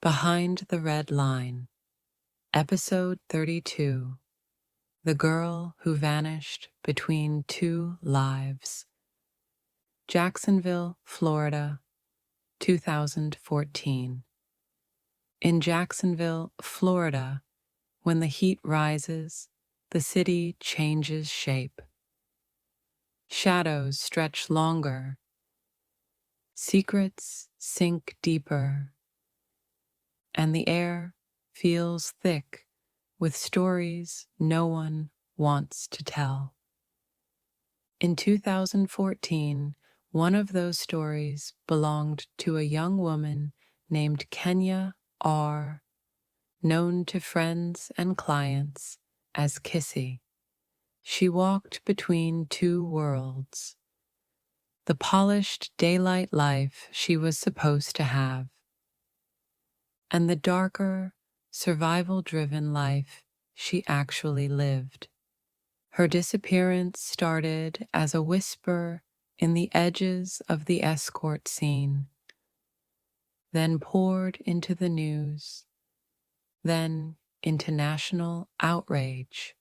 Behind the Red Line, Episode 32, The Girl Who Vanished Between Two Lives. Jacksonville, Florida, 2014. In Jacksonville, Florida, when the heat rises, the city changes shape. Shadows stretch longer. Secrets sink deeper. And the air feels thick with stories no one wants to tell. In 2014, one of those stories belonged to a young woman named Kenya R., known to friends and clients as Kissy. She walked between two worlds: the polished daylight life she was supposed to have, and the darker, survival-driven life she actually lived. Her disappearance started as a whisper in the edges of the Escort scene, then poured into the news, then into national outrage.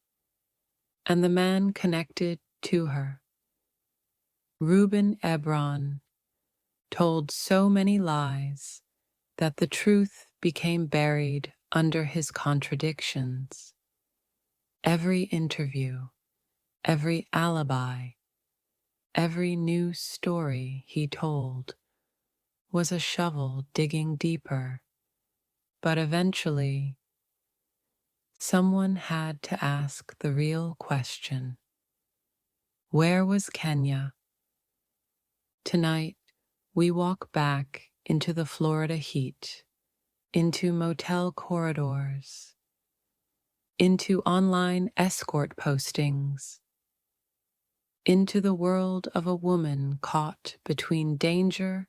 And the man connected to her, Reuben Ebron, told so many lies that the truth became buried under his contradictions. Every interview, every alibi, every new story he told was a shovel digging deeper. But eventually, someone had to ask the real question: where was Kenya? Tonight, we walk back into the Florida heat, into motel corridors, into online escort postings, into the world of a woman caught between danger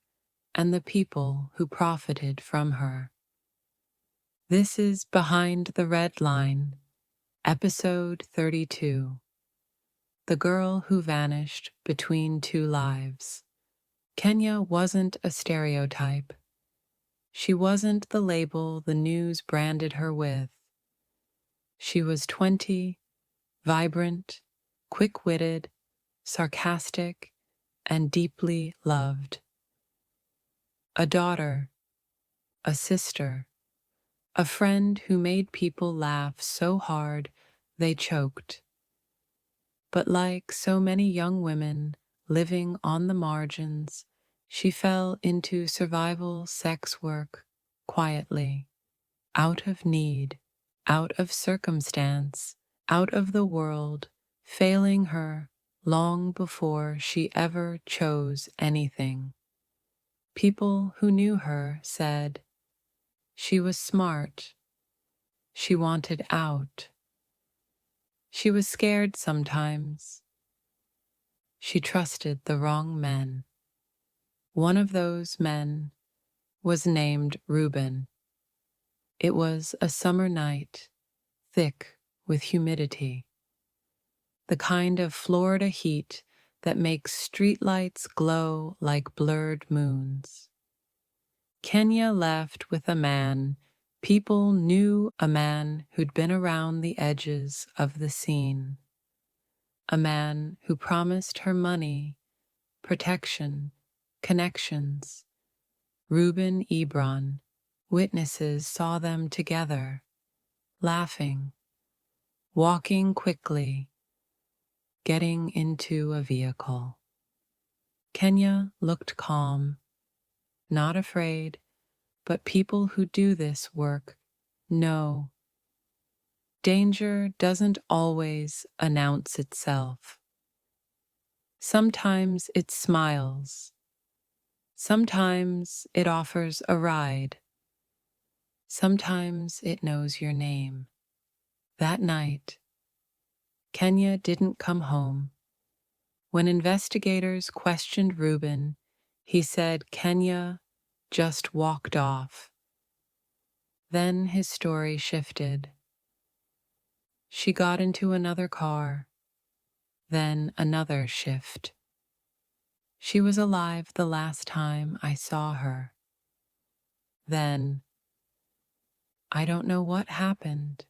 and the people who profited from her. This is Behind the Red Line, Episode 32, The Girl Who Vanished Between Two Lives. Kenya wasn't a stereotype. She wasn't the label the news branded her with. She was 20, vibrant, quick-witted, sarcastic, and deeply loved. A daughter, a sister, a friend who made people laugh so hard they choked. But like so many young women living on the margins, she fell into survival sex work quietly, out of need, out of circumstance, out of the world, failing her long before she ever chose anything. People who knew her said she was smart, she wanted out, she was scared sometimes, she trusted the wrong men. One of those men was named Reuben. It was a summer night, thick with humidity, the kind of Florida heat that makes streetlights glow like blurred moons. Kenya left with a man people knew, a man who'd been around the edges of the scene, a man who promised her money, protection, connections. Reuben Ebron. Witnesses saw them together, laughing, walking quickly, getting into a vehicle. Kenya looked calm, not afraid, but people who do this work know. Danger doesn't always announce itself. Sometimes it smiles. Sometimes it offers a ride. Sometimes it knows your name. That night, Kenya didn't come home. When investigators questioned Reuben, he said Kenya just walked off. Then his story shifted. She got into another car, then another shift. She was alive the last time I saw her. Then, I don't know what happened.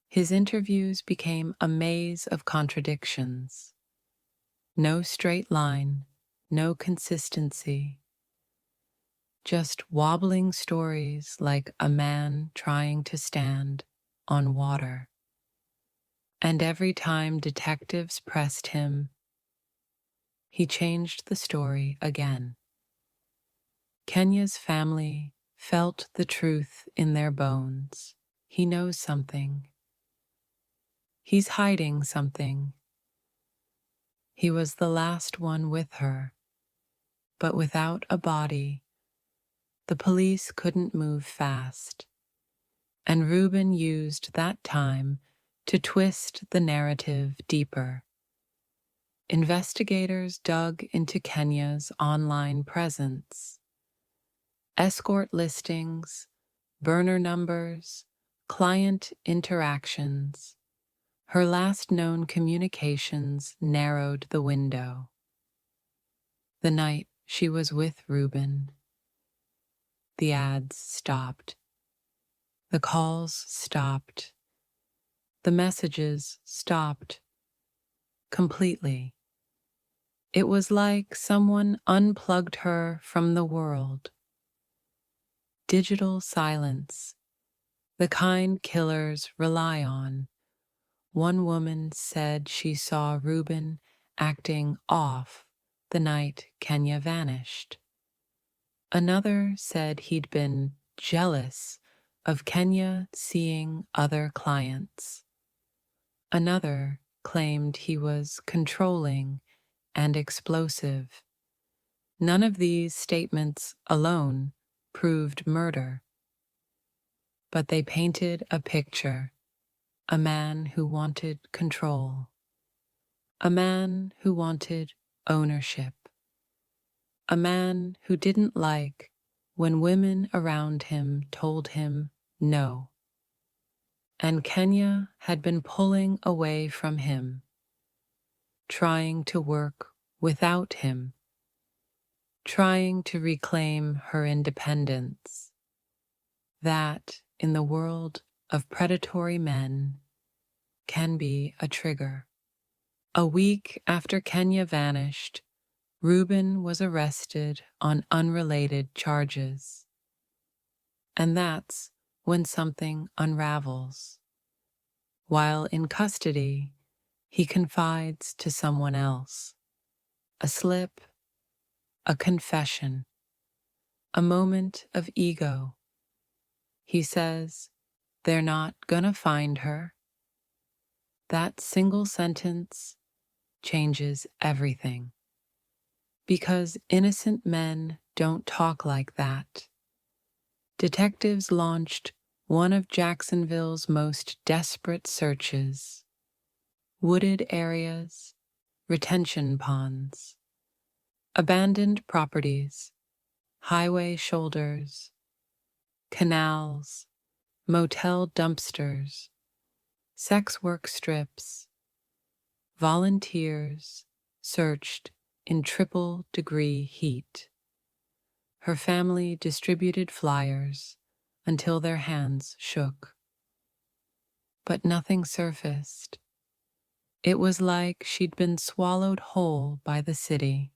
His interviews became a maze of contradictions. No straight line, no consistency, just wobbling stories like a man trying to stand on water. And every time detectives pressed him, he changed the story again. Kenya's family felt the truth in their bones. He knows something. He's hiding something. He was the last one with her, but without a body, the police couldn't move fast. And Reuben used that time to twist the narrative deeper. Investigators dug into Kenya's online presence. Escort listings, burner numbers, client interactions. Her last known communications narrowed the window. The night she was with Reuben, the ads stopped. The calls stopped. The messages stopped. Completely. It was like someone unplugged her from the world. Digital silence, the kind killers rely on. One woman said she saw Reuben acting off the night Kenya vanished. Another said he'd been jealous of Kenya seeing other clients. Another claimed he was controlling and explosive. None of these statements alone proved murder, but they painted a picture. A man who wanted control. A man who wanted ownership. A man who didn't like when women around him told him no. And Kenya had been pulling away from him, trying to work without him, trying to reclaim her independence. That, in the world of predatory men, can be a trigger. A week after Kenya vanished, Reuben was arrested on unrelated charges. And that's when something unravels. While in custody, he confides to someone else. A slip, a confession, a moment of ego. He says, "They're not gonna find her." That single sentence changes everything. Because innocent men don't talk like that. Detectives launched one of Jacksonville's most desperate searches. Wooded areas, retention ponds, abandoned properties, highway shoulders, canals, motel dumpsters, sex work strips. Volunteers searched in triple-degree heat. Her family distributed flyers until their hands shook. But nothing surfaced. It was like she'd been swallowed whole by the city.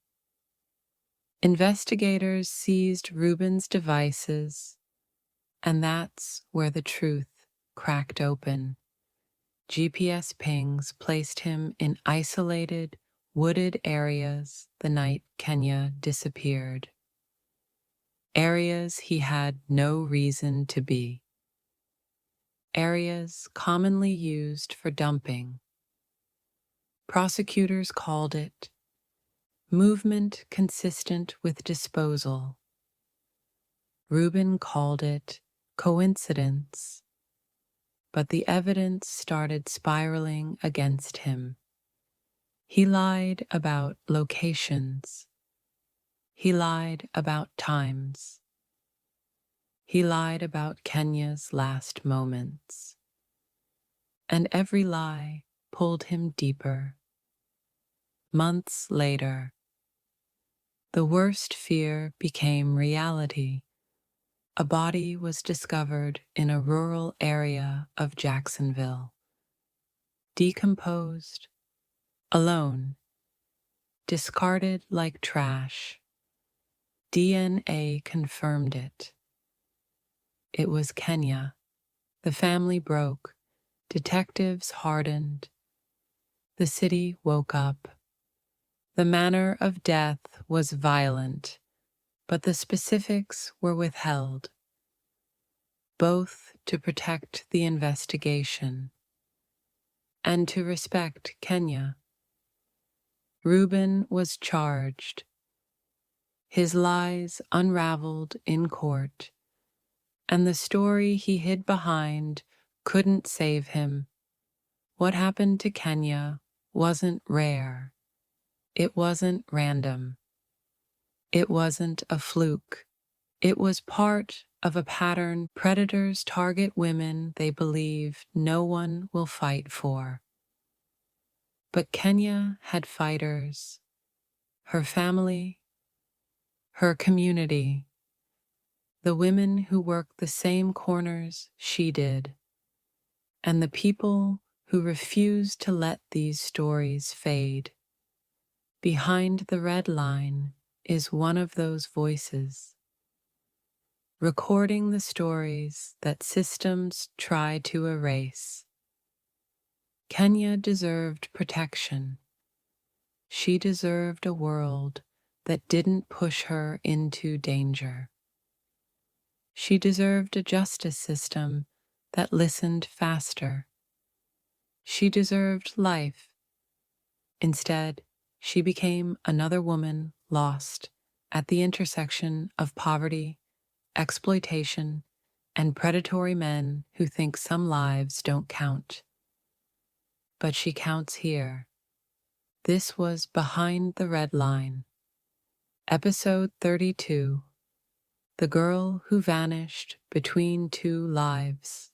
Investigators seized Reuben's devices, and that's where the truth cracked open. GPS pings placed him in isolated, wooded areas the night Kenya disappeared. Areas he had no reason to be. Areas commonly used for dumping. Prosecutors called it movement consistent with disposal. Reuben called it coincidence. But the evidence started spiraling against him. He lied about locations. He lied about times. He lied about Kenya's last moments. And every lie pulled him deeper. Months later, the worst fear became reality. a body was discovered in a rural area of Jacksonville, decomposed, alone, discarded like trash. DNA confirmed it. It was Kenya. The family broke. Detectives hardened. The city woke up. The manner of death was violent, but the specifics were withheld, both to protect the investigation and to respect Kenya. Reuben was charged, his lies unraveled in court, and the story he hid behind couldn't save him. What happened to Kenya wasn't rare. It wasn't random. It wasn't a fluke. It was part of a pattern. Predators target women they believe no one will fight for. But Kenya had fighters, her family, her community, the women who worked the same corners she did, and the people who refused to let these stories fade. Behind the red line is one of those voices, recording the stories that systems try to erase. Kenya deserved protection. She deserved a world that didn't push her into danger. She deserved a justice system that listened faster. She deserved life. Instead, she became another woman lost at the intersection of poverty, exploitation, and predatory men who think some lives don't count. But she counts here. This was Behind the Red Line, Episode 32, The Girl Who Vanished Between Two Lives.